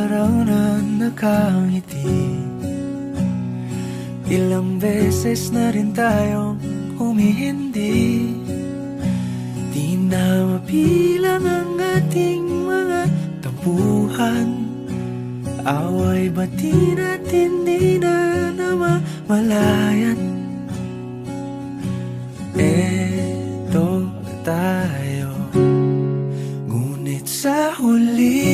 araw na nakangiti. Ilang beses na rin tayong humihindi. Di na mapilang ang ating mga tampuhan. Away bati natin di na namamalayan. Eto tayo, ngunit sa huli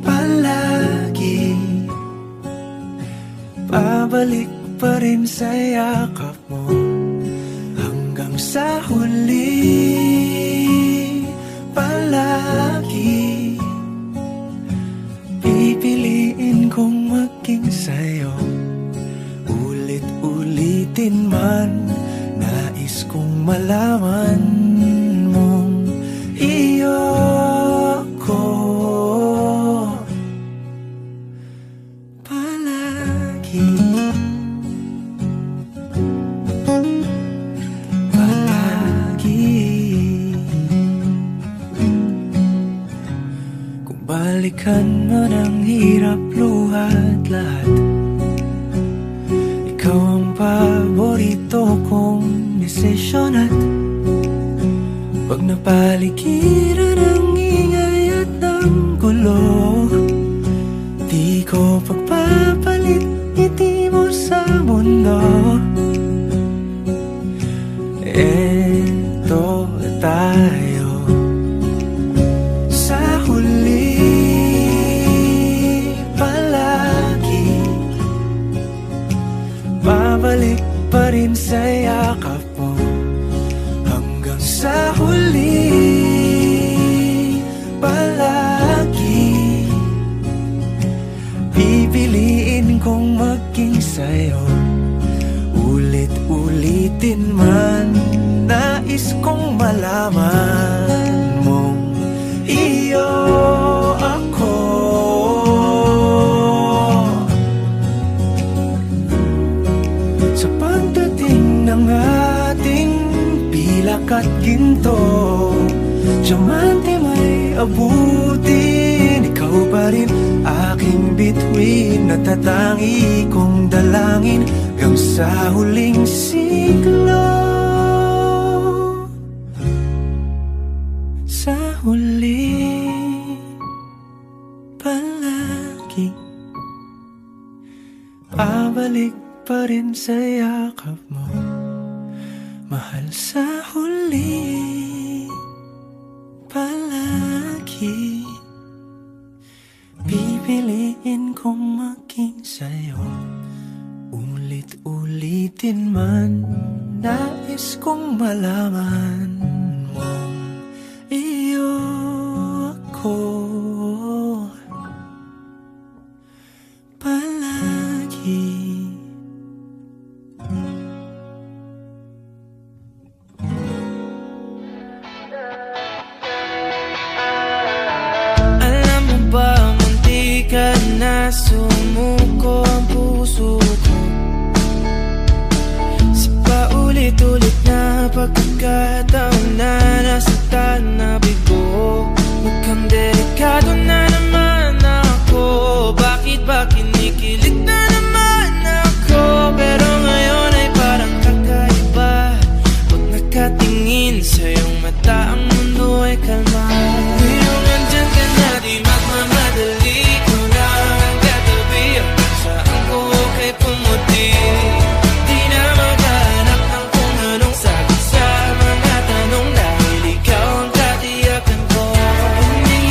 palagi pabalik pa rin sa yakap mo. Hanggang sa huli palagi pipiliin kong maging sa'yo. Ulit-ulitin man, nais kong malaman mong iyo ko palagi. Kung balikan mo ng hirap, luhat lahat, ikaw ang paborito kong desisyon. At pag napaligiran ng ingay at ng gulo, di ko pagpapalit ngiti mo sa mundo. Eto tayo, sa huli palagi babalik pa rin sa yakap mo. Hanggang sa huli palagi pipiliin kong maging sa'yo. Ulit-ulitin man, nais kong malaman mong iyo ako. Sa pagdating ng ating pilak at ginto, diamante may abutin, ikaw pa rin aking bituin. Natatangi kong dalangin hanggang sa huling siglo. Sa huli palagi pabalik pa rin sa yakap mo, mahal. Sa huli palagi pipiliin kong maging sa'yo. Ulit-ulitin man, nais kong malaman mong iyo ako palagi. Alam mo ba, munti ka na sumuko ang puso ko sa paulit-ulit na pagkakataon na nasaktan na bigo. Mukhang delikado na naman ako. Bakit ba kinikilig na naman ako? Pero ngayon ay parang kakaiba. Pag nakatingin sa iyong mata, ang mundo ay kalma. Pero nandyan ka na, di magmamadali. Ikaw na ang katabi, ang saan ko kay pumuti. Di na maghanap ng kung anong sagot sa mga tanong, dahil ikaw ang katiyakan ko. Hindi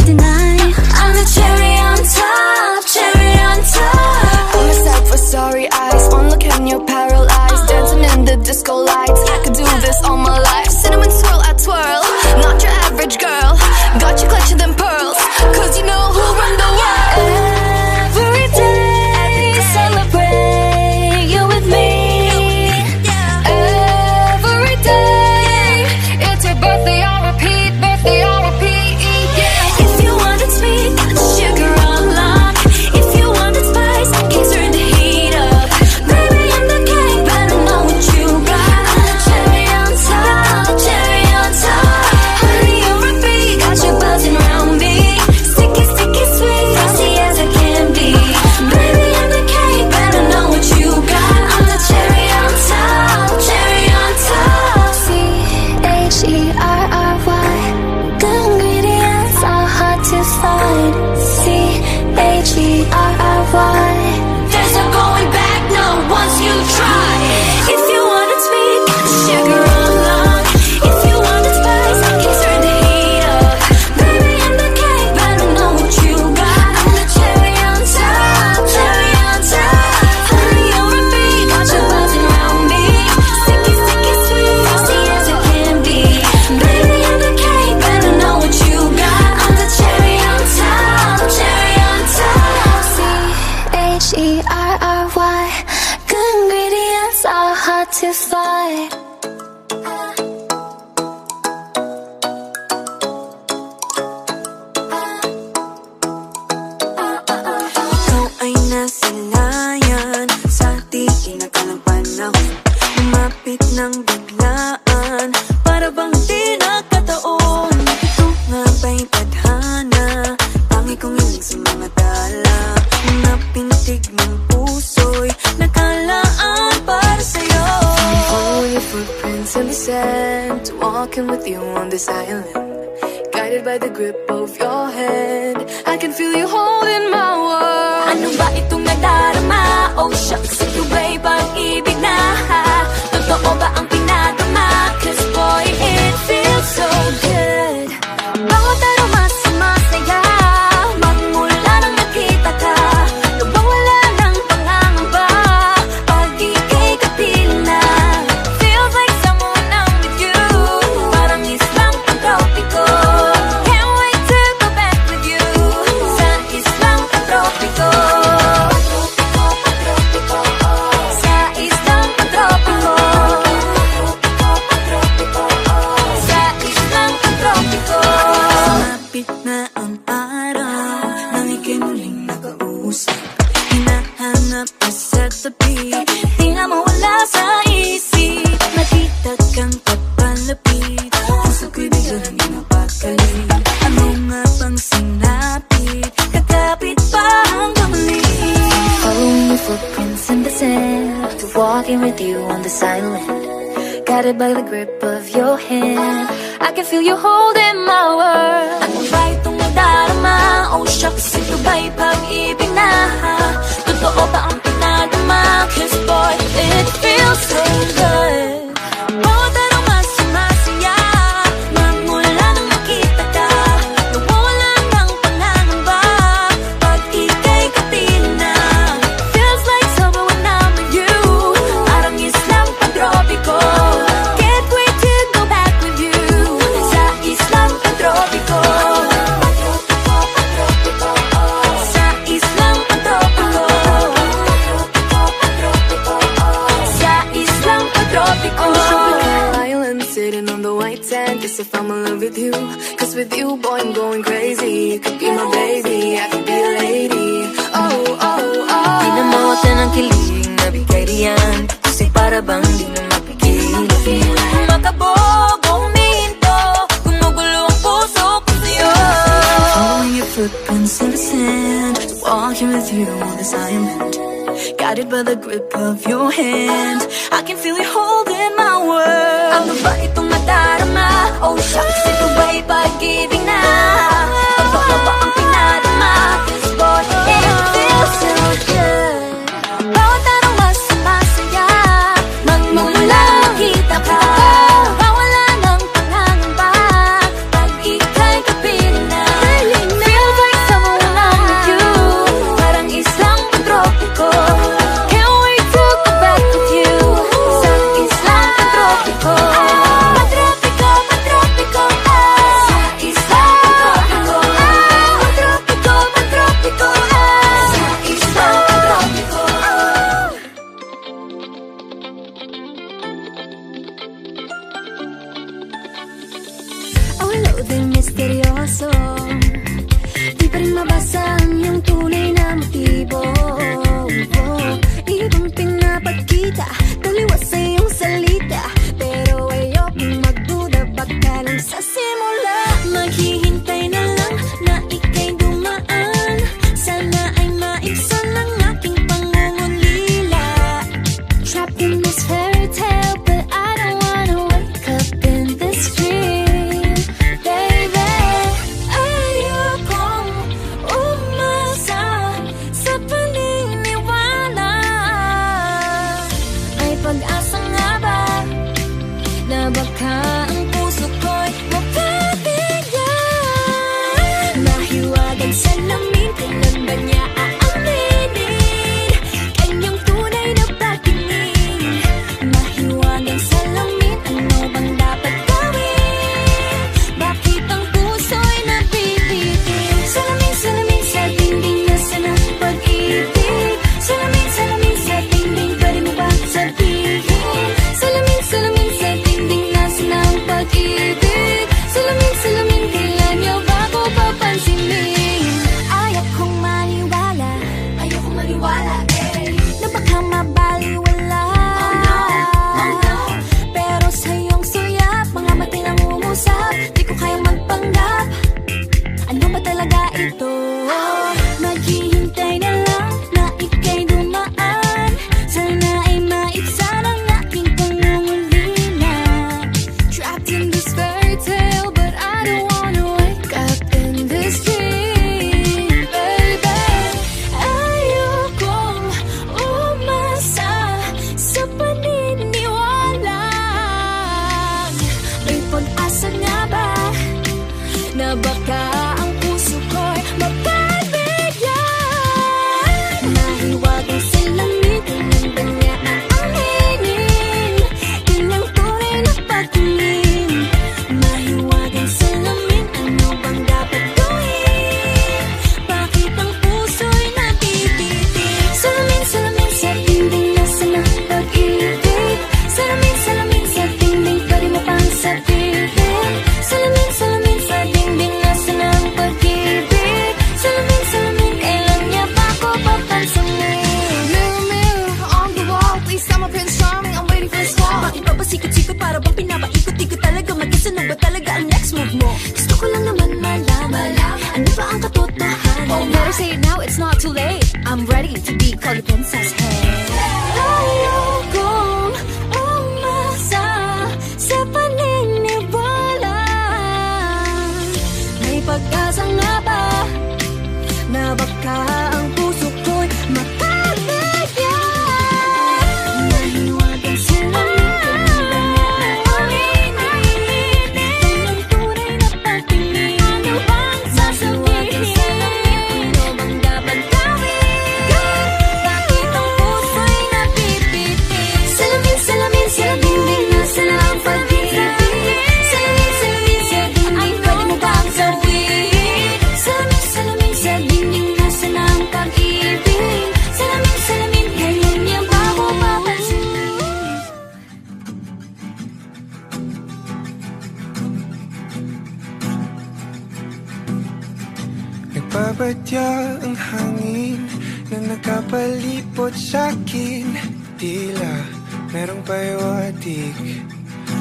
deny. I'm the cherry on top, cherry on top. I'm a sight for sorry eyes. One look and you're paralyzed. Dancing in the disco lights. I could do this all my life. Cinnamon swirl, I twirl. Not your average girl. Got you clutching them pearls. Cause you know who run the world. Every day, celebrate you with me. Every day, it's your birthday, I'll repeat, birthday, I'll repeat. Yeah. If you wanted sweet, sugar on lock. If you wanted spice, cakes turn the heat up. Baby, I'm the cake, better know what you got. I'm the cherry on top, cherry on top. Honey, you're a bee, got you buzzing around me. Sticky, sticky, sweet, frosty as it can be. Baby, I'm the cake, better know what you got. I'm the cherry on top, cherry on top. C-H-E-R-R-Y. Good ingredients are hard to find. C-H-E-R-R-Y. There's no going back, no, once you try. If you wanted sweet, sugar on lock. If you wanted spice, cakes turn the heat up. Baby, I'm the cake, better know what you got. I'm the cherry on top, cherry on top. Honey, you're a bee, got you buzzing around me. Sticky, sticky, sweet, frosty as it can be. Baby, I'm the cake, better know what you got. I'm the cherry on top, cherry on top. C-H-E-R-R-Y. Good ingredients are hard to find. Ikaw ay nasilayan sa di inakalang panahon. Lumapit ng biglaan, para bang di nakataon. Ito nga ba'y tadhana, tangi kong hiling sa mga dala. Mga pintig ng puso'y nakalaan para sa'yo. Following your footprints in the sand, walking with you on this island, guided by the grip of your hand. I can feel you holding my world. Ano ba itong nadarama? Oh shucks, ito ba'y pag-ibig na? Totoo ba ang pinadama? Cause boy, it feels so good. Bawat aroma sumasaya, magmula nang nakita ka. Nawawala ng pangangamba, pag ika'y kapiling na. Feels like someone I'm with you, parang islang pang-tropiko. Can't wait to go back with you, sa islang pang-tropiko. Sa islang pang-tropiko. Sa islang pang-tropiko. Sumapit na ang araw, nang ika'y muling nakausap. Hinahanap ka sa tabi, Di na mawala sa isip. nakita kang papalapit. Puso ko'y biglang napakalit. Ano nga bang sinapit? Kakapit pa hanggang muli. Following your footprints in the sand, to walking with you on this island, guided by the grip of your hand. I can feel you holding my world. Ano ba itong nadarama? Oh shucks, ito ba'y pag-ibig na? Totoo ba ang pinadama? Cause boy, it feels so good. Bawat aroma sumasaya, magmula nang nakita ka. Nawawala ng pangangamba, pag ika'y kapiling na. Feels like summer when I'm with you, parang islang pang-tropiko. Can't wait to go back with you, sa islang pang-tropiko. Sa islang pang-tropiko. Sa islang pang-tropiko. Island sitting on the white sand, guess if I'm in love with you. Cause with you, boy, I'm going crazy. You could be my baby, I could be a lady. Oh, oh, oh. Di na mawata ng kilig na bigay riyan, kasi para bang di na mapigil. Makabog, huminto, gumugulo ang puso ko sa'yo. Following your footprints in the sand, walking with you on this island, guided by the grip of your hand. I can feel you holding my world. Ano ba itong nadarama? Oh shucks, ito ba'y pag-ibig na? Totoo ba ang pinadama? Cause boy, it feels so good. Bawat aroma sumasaya, magmula nang nakita ka. Nawawala ng pangangamba, pag ika'y kapiling na. mabasa ang iyong tunay na motibo. Ibang pinapakita, taliwas sa iyong salita, pero ayokong magduda, baka lang sa simula. Maghihintay na lang na ika'y dumaan, sana ay maibsan ang aking pangungulila. Trapped in this fairy tale, but I don't wanna wake up in this dream, baby. Ayokong umasa sa paniniwala. May pag-asa nga ba na baka ang puso ko'y mapabigyan? Mahiwagang salamin, kailan ba niya aaminin kanyang tunay na pagtingin? Mahiwagang salamin, ano bang dapat gawin? Bakit ang puso'y napipitin? Salamin, salamin sa dingding, nasa na pag-ibig? Salamin, salamin sa dingding, pwede mo ba sabihin? Salamin, salamin sa dingding, nasa na ang pag-ibig? Salamin, salamin, kailan niyo ba ko papansinin? Ayokong maniwala, na baka mabaliwala. Pero sa iyong suyap, mga matay lang umusap, di ko kayang magpanggap. Ano ba talaga ito? Maghihintay na lang na ika'y dumaan, sana ay maibsan ang aking pangungulila. Trapped in this fairy tale, but I don't wanna wake up in this dream, baby. Ayokong umasa sa paniniwala. May pag-asa nga ba na baka ang puso ko'y mapabigyan? Mahiwagang salamin, kailan ba niya aaminin kanyang tunay na pagtingin? Mahiwagang salamin, ano bang dapat gawin? Bakit ang puso'y napipitin? Salamin, salamin sa dingding, nasa na pag-ibig? Salamin, salamin sa dingding, pwede mo pang sabihin? Salamin, salamin sa dingding, nasa na ang pag-ibig? Salamin, salamin, kailan niya ba ko papansinin? Mirror, mirror on the wall, please tell my Prince Charming I'm waiting for his call. Bakit ba sikot-sikot para bang pinapaikot-ikot talaga? Mag-isa na ba talaga ang next move mo? Gusto ko lang naman malaman, ano ba ang katotohanan? Oh, better say it now, it's not too late. I'm ready to be called a princess. Hey. Ayokong umasa sa paniniwala. May pag-asa nga ba na baka ang puso ko'y mapabigyan? Mahiwagang salamin, kailan ba niya aaminin kanyang tunay na pagtingin? Ano bang sasabihin? Ano bang dapat gawin? Bakit ang puso'y napipitin? Salamin, salamin sa dingding, nasa na ang pag-ibig? Salamin, salamin sa dingding, pwede mo bang sabihin? Salamin, salamin sa dingding, nasa na ang pag-ibig? Salamin, salamin, kailan niya ba ko papansinin? Nagbabadya ang hangin na nakapalipot sa'kin. Tila merong pahiwatig,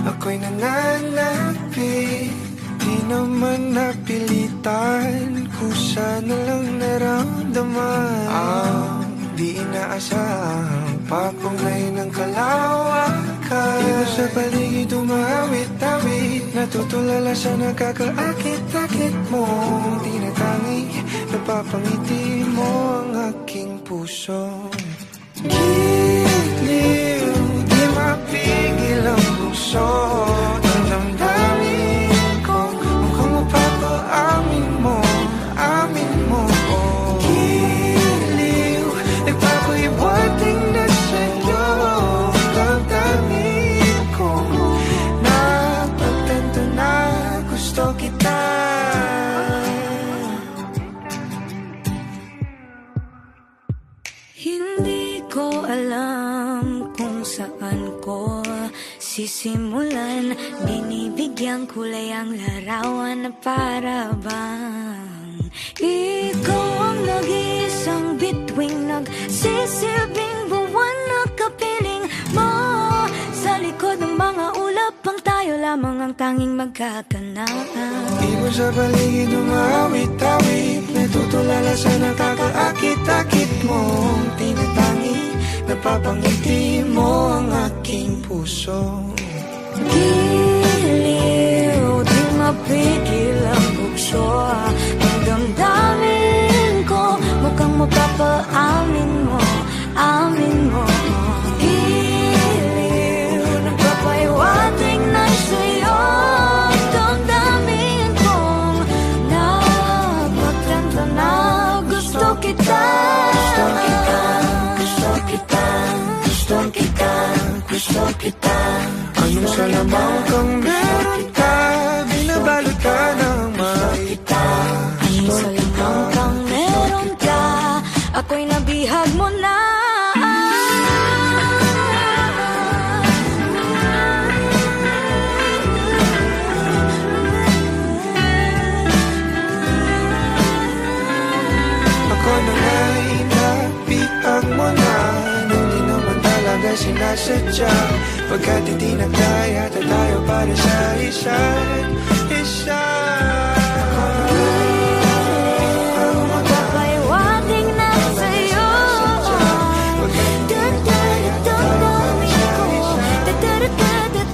ako'y nananapit. Di naman napilitan, kusa na lang naramdaman. Ang di inaasahang papungay ng kalawakan. Iba sa paligid umawit-awit, natutulala sa nakakaakit-akit mo. Tinatangi, napapangiti mo ang aking puso. Giliw, di mapigil ang puso. Ang damdamin ko, mukhang mapapaamin mo, amin mo. Giliw, nagpapahiwating na sa'yo. Damdamin ko, napagtanto na gusto kita. Hindi ko alam kung saan ko sisimulan. Binibigyang kulay ang larawan na para bang ikaw lamang ang tanging magkakanaan. Ibon sa paligid umawit-awit, natutulala sa nakakaakit-akit mong tinatangi. Napapangiti mo ang aking puso. Giliw, di mapigil ang bukso ng damdamin ko. Mukhang mapapaamin mo, amin mo. Giliw, nagpapaiwating na sa'yo ang damdamin kong napagtanto na gusto kita. Gusto kita, gusto kita, gusto kita, gusto kita. Anong salamang kang meron ka, binabalot ka ng makita. Anong salamang kang meron ka, ako'y nabihag mo na. Ako na nga'y nabihag mo na, nung di naman talaga sinasadya. Pagkat hindi na kaya tayo para sa isa't isa. Magpapaiwating na sa'yo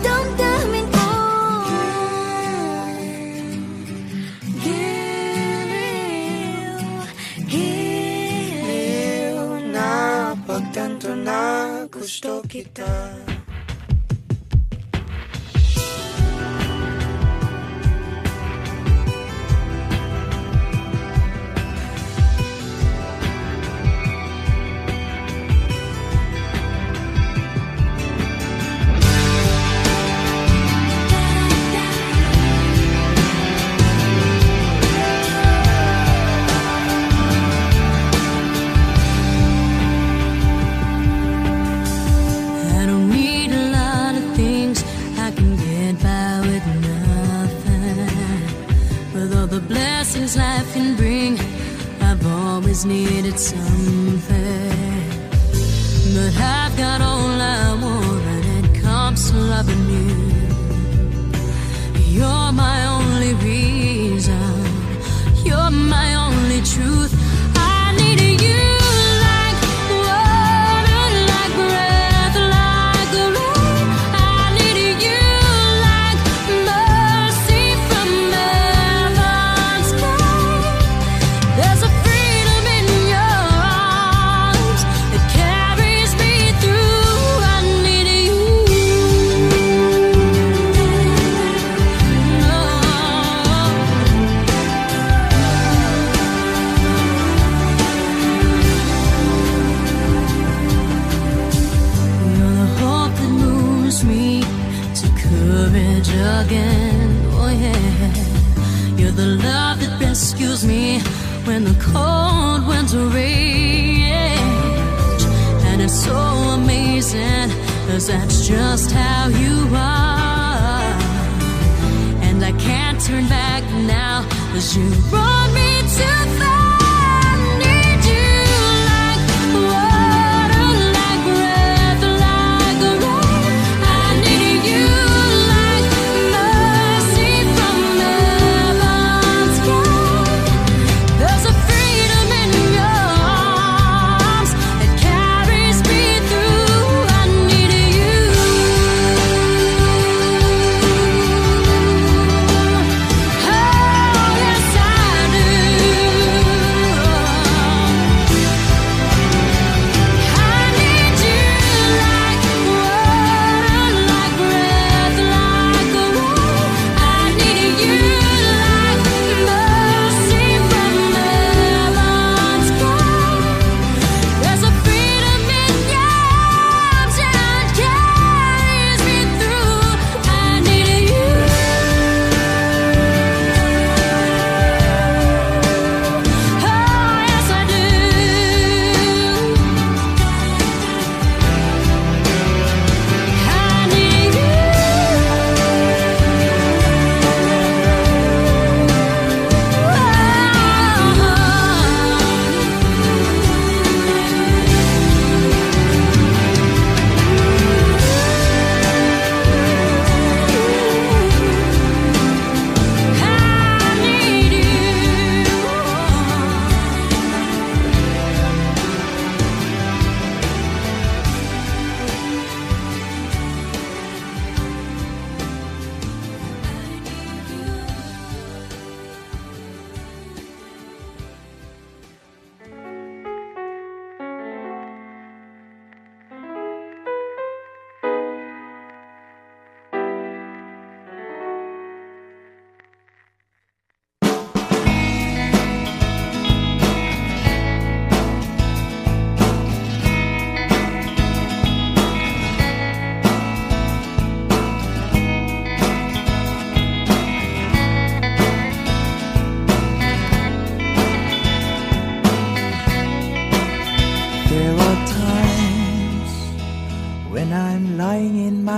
damdamin ko. Giliw Na pagtanto na gusto kita. I don't need a lot of things, I can get by with nothing. With all the blessings life can bring, I've always needed something. But I've got all I want and it comes to loving you. You're my only reason, you're my only truth. I need you. Again, oh yeah, you're the love that rescues me when the cold winter rage. And it's so amazing, 'cause that's just how you are. And I can't turn back now, 'cause you brought me too far. Need you like water, like breath, like rain. I need you. Oh, yes, I do.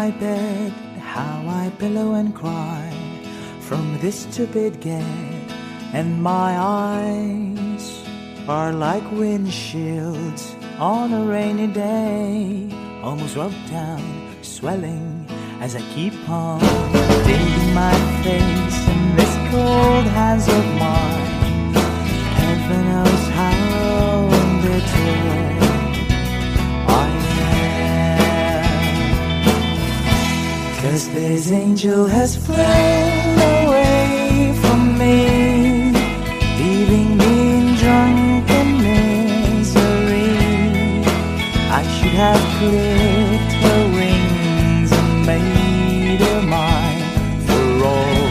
my bed, how I pillow and cry from this stupid gag, and my eyes are like windshields on a rainy day, almost rubbed down, swelling as I keep on digging my face in this cold hands of mine. Heaven knows how bitter I am, 'cause this angel has flown away from me, leaving me in drunken misery. I should have clipped her wings and made her mine for all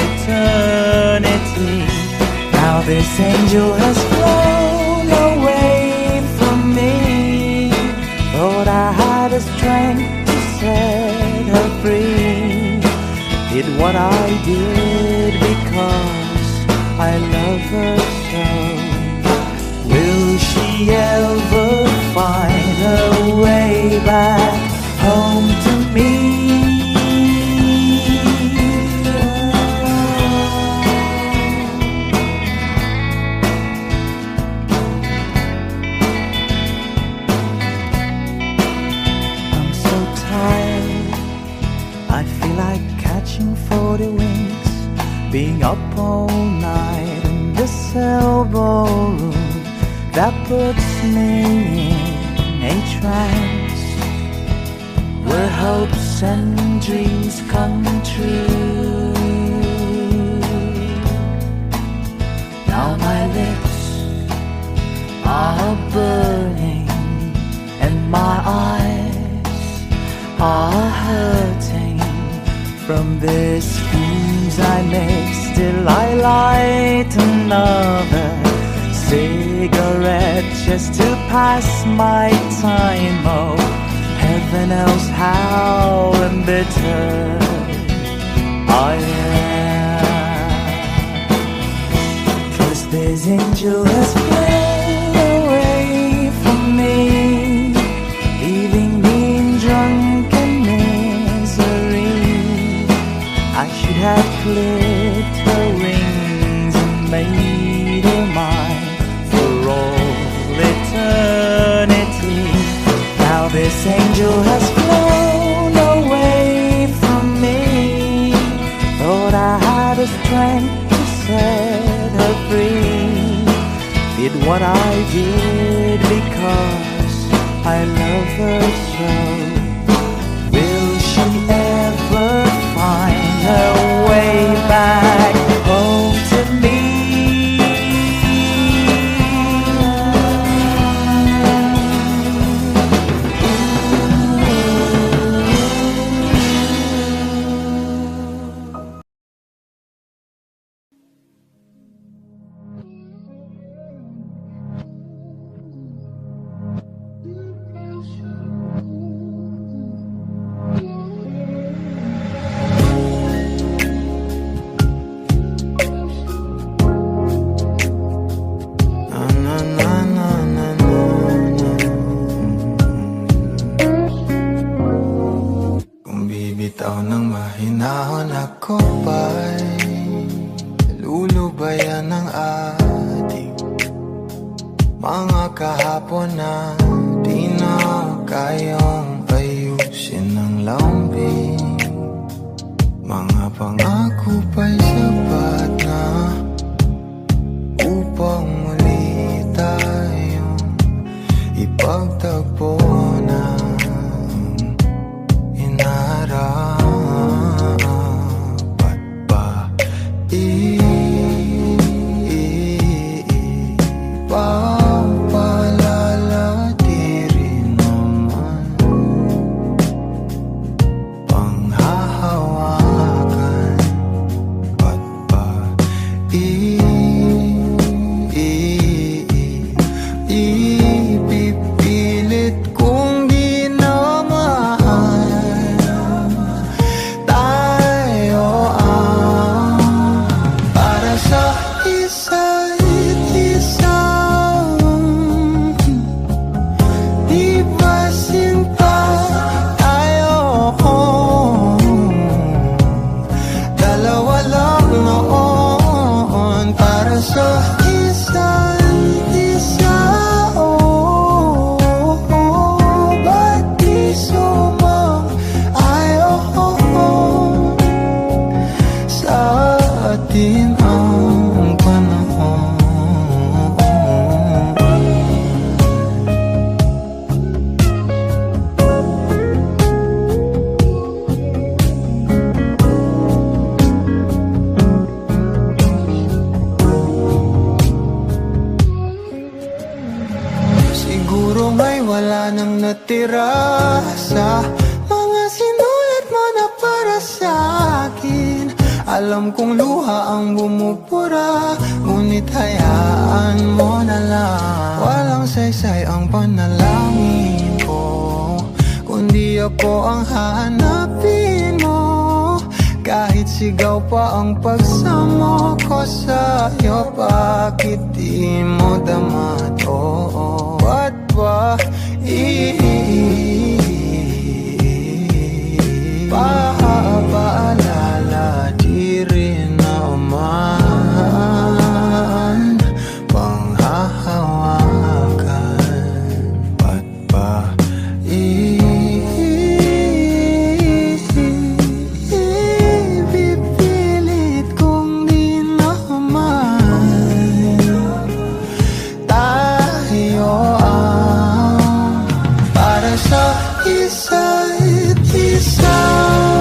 eternity. Now this angel has flown away from me. Thought I had the strength to set her free. Did what I did because I love her so. Will she ever find her way back home to me? I'm so tired, I feel like catching 40 winks, being up all night in this elbow room that puts me in a trance, where hopes and dreams come true. Now my lips are burning and my eyes are hurting from the schemes I make. Still I light another cigarette just to pass my time. Oh, heaven knows how embittered I am, 'cause this angel has flown away from me, leaving me in drunken misery. I should have clipped her wings and made her mine for all eternity. Now this angel has flown away from me. Thought I had the strength to set her free. Did what I did because I love her so. Will she ever find her way back home to me? Bitaw ng mahinahon ako ba'y lulubayan ng ating mga kahapon na di na kayang ayusin ng lambing. Mga pangako pa'y sapat na upang muli tayong ipagtagpo na dapat ba ipapalalati naman panghahawakan? Ba't Siguro nga'y wala nang natira sa mga sinulat mo na para sa akin. Alam kong luha ang bumupura, ngunit hayaan mo na lang. Walang saysay ang panalangin ko, kundi ako ang hahanapin mo. Kahit sigaw pa ang pagsamo ko sa'yo, bakit di mo dama to? Ba't ba paalala di rin naman panghahawakan? Ba't ba pipilit kong di naman tayo ang para sa isa't isa?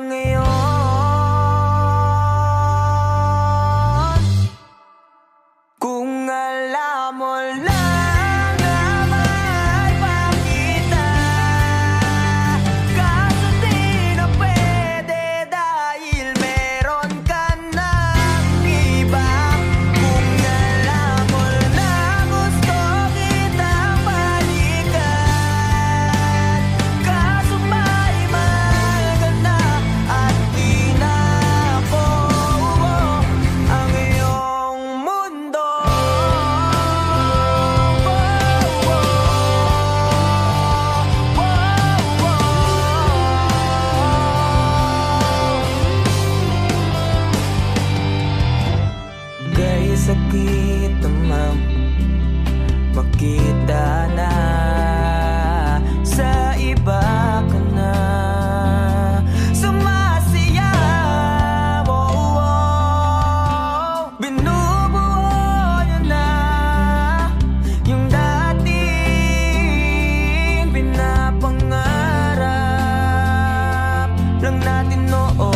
ngayon. Kung alam mo lang na mahal pa kita, kaso di na pwede dahil meron ka ng iba. Kung alam mo na gusto kitang balikan, kaso may mahal ka na at di na ako ang iyong mundo. Kay sakit namang makita na sa iba ka na sumasayaw. Binubuo niya na yung dating pinapangarap lang natin noon.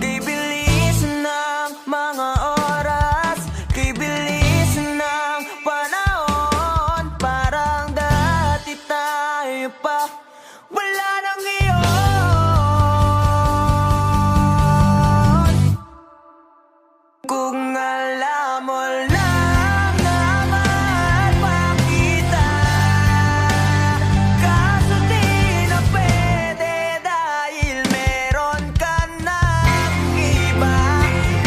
Kay bilis ng mga oras, kay bilis ng panahon, parang dati tayo pa wala nang iyon. Kung alam mo lang na mahal pa kita, kaso di na pwede dahil meron ka ng iba.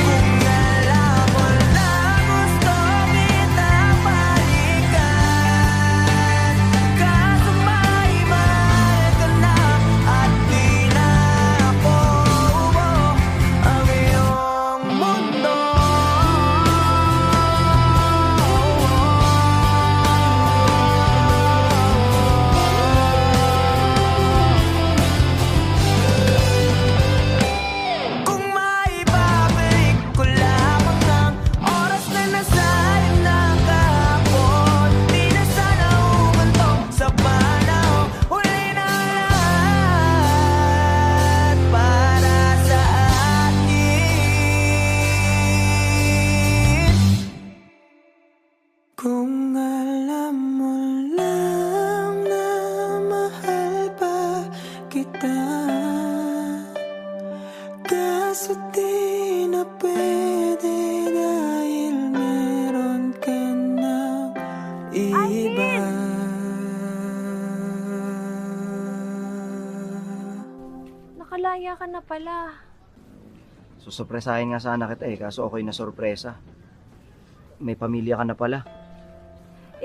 Kung alam mo na gusto kitang balikan, kaso may mahal ka na at di na ako ang iyong mundo. Kung maibabalik ko lamang ang oras na nasayang ng kahapon, di na sana umantong sa panahon. Huli na lahat para sa akin. Kung alam mo lang na mahal pa kita, kaso di na pwede dahil meron ka ng iba. Nakalaya ka na pala. Susurpresahin nga sana kita kaso ako'y nasurpresa. May pamilya ka na pala.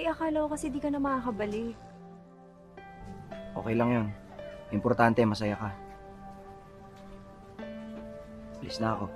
Akala ko kasi di ka na makakabalik. Okay lang yun. Importante, masaya ka. Alis na ako.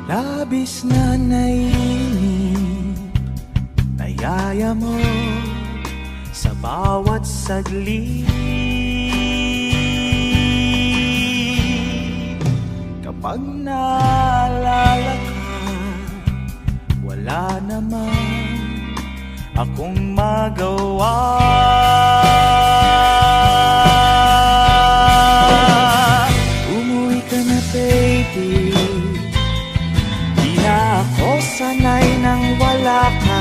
Labis na naiinip, nayaya mo sa bawat saglit. Kapag naalala ka, wala naman akong magawa. Umuwi ka na baby, di na ako sanay nang wala ka.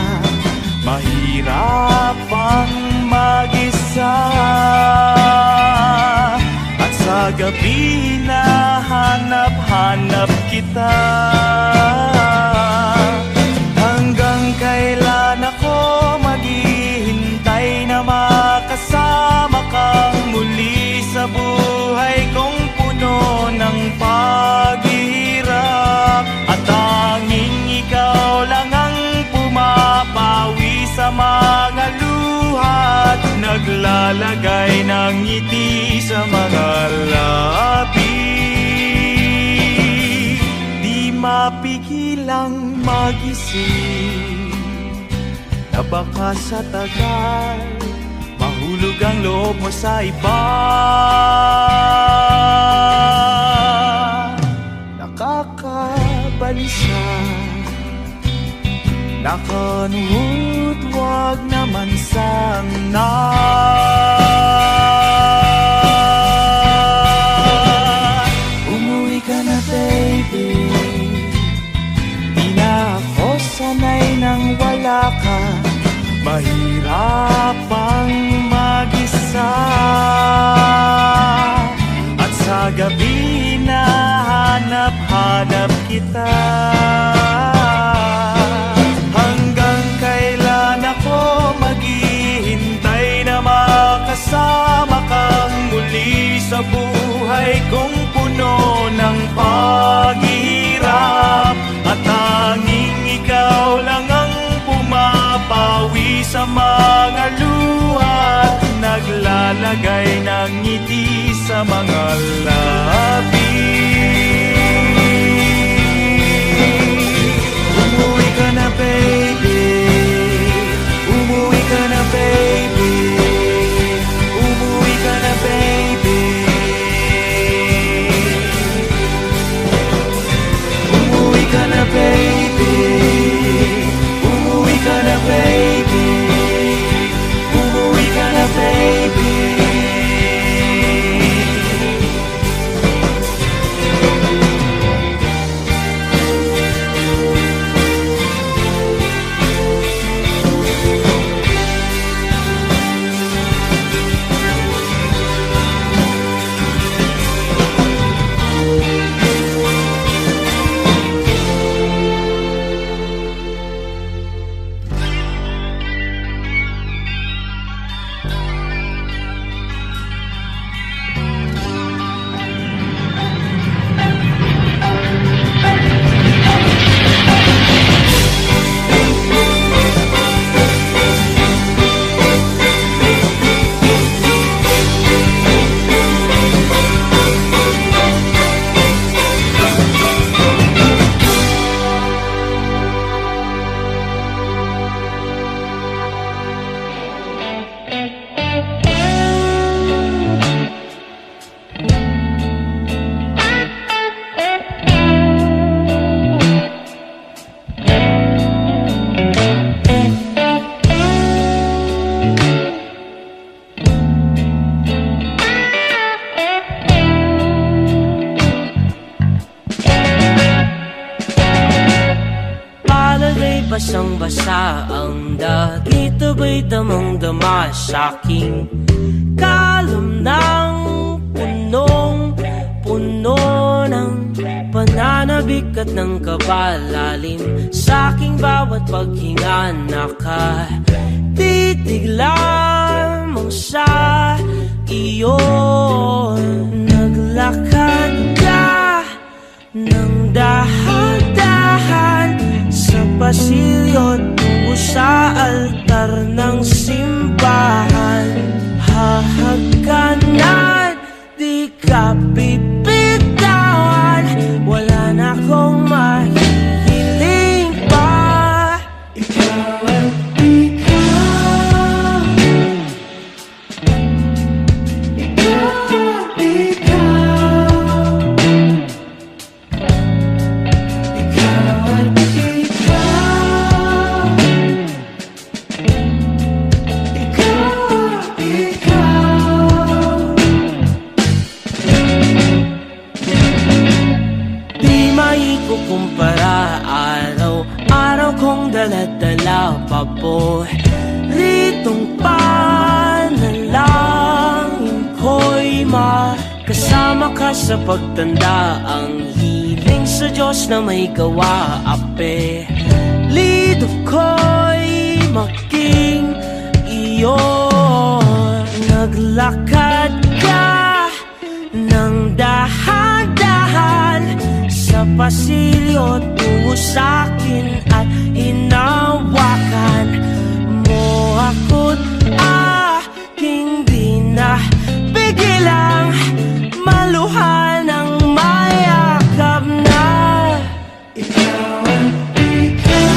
kita. Hanggang kailan ako maghihintay na makasama kang muli sa buhay kong puno ng paghihirap. At tanging ikaw lang ang pumapawi sa mga luha at naglalagay ng ngiti sa mga labi. Di mapigilang magising na baka sa tagal mahulog ang loob mo sa iba. Nakakabalisa, nakanuhot, wag naman sana. Umuwi ka na baby, di na ako sanay nang wala ka. Mahirap ang mag-isa, at sa gabi na hanap-hanap kita. Hanggang kailan ako maghihintay na makasama kang muli sa buhay kong puno ng paghihirap. At tanging ikaw lang ang pumapawi sa mga luha at naglalagay ng ngiti sa mga labi. Umuwi ka na baby, umuwi ka na baby, umuwi ka na baby. Umuwi ka na baby, umuwi ka na baby, umuwi ka na baby. Basang-basa ang dagit, abay damang-dama sa'king kalom ng punong-puno ng pananabik at ng kabalalim. Sa'king bawat paghinga nakatitig lamang sa iyo. Naglakad ka ng dahan-dahan sa pasilyo tungo sa altar ng simbahan. Hahagkanan, di ka bibitawan, wala na akong mahihiling pa. Ikaw at ikaw, ikaw at ikaw, ikaw at kumpara, araw-araw kong dala-dala paboritong panalangin ko'y makasama ka sa pagtanda. Ang hiling sa Diyos na may gawa. Apelido ko'y maging iyo. Naglakad ka ng dahan-dahan sa pasilyo tungo sa'kin at hinawakan mo ako't aking di na pigilang maluhan ng mayakap na ikaw ang ikaw.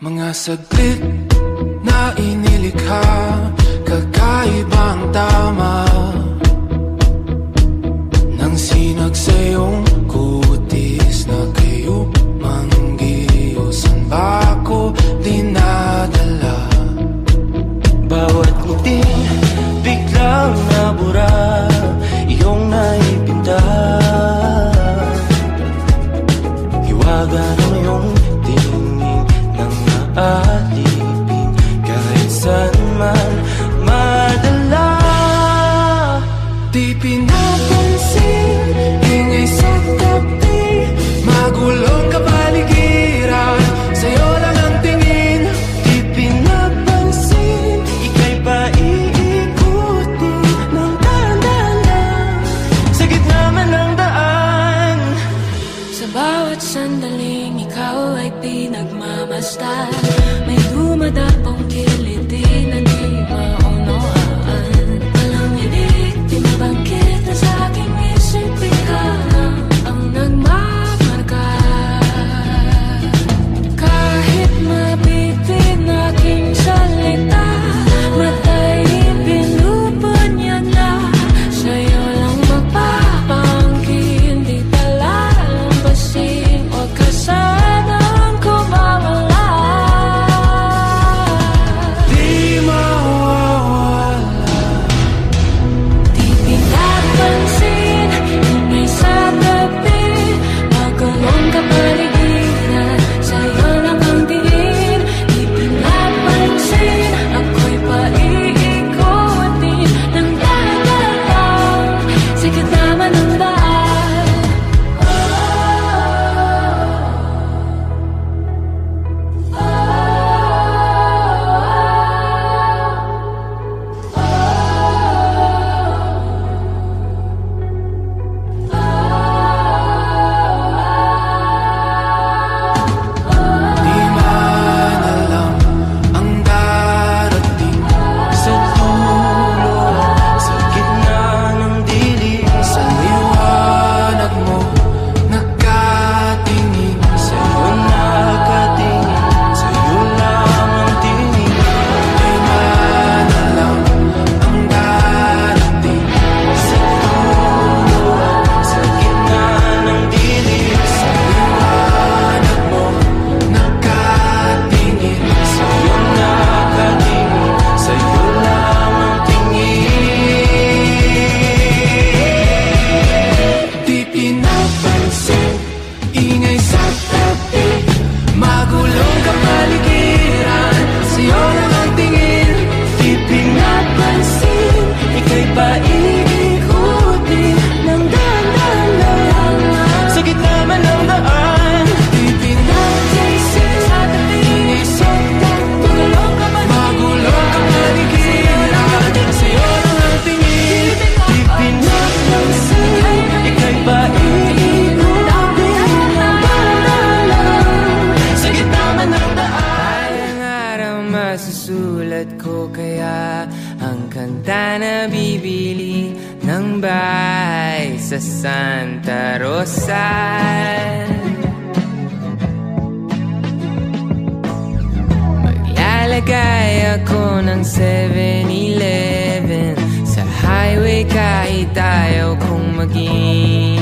Mga saglit na inilikha, kakaibang tama nang sinag sa iyong kutis na kayo manggiyo. San ba ako dinadala? Bawat ngiti biglang nabura, iyong naipinta. Hiwaga ng iyong tingin nang maalipin kahit saan man madala. Di pinapansin, ingay sa tabi, magulong kapaligiran, sa'yo lang ang tingin. Di pinapansin, ika'y paiikutin ng dahan-dahan sa gitna man ng daan. Sa bawat sandaling ikaw ay pinagmamasdan, may dumadapong kiliti na di maunawaan. Walang ibig, pinabangkit na sa aking isip, ikaw ang nagmamarka. Kahit mabitin aking salita, matay pinupon niya na, sa'yo lang magpapangkin, di palalampasin, huwag ka sanang kumawala. Di Santa Rosa. Maglalagay ako ng 7-Eleven sa highway kahit ayaw kong maging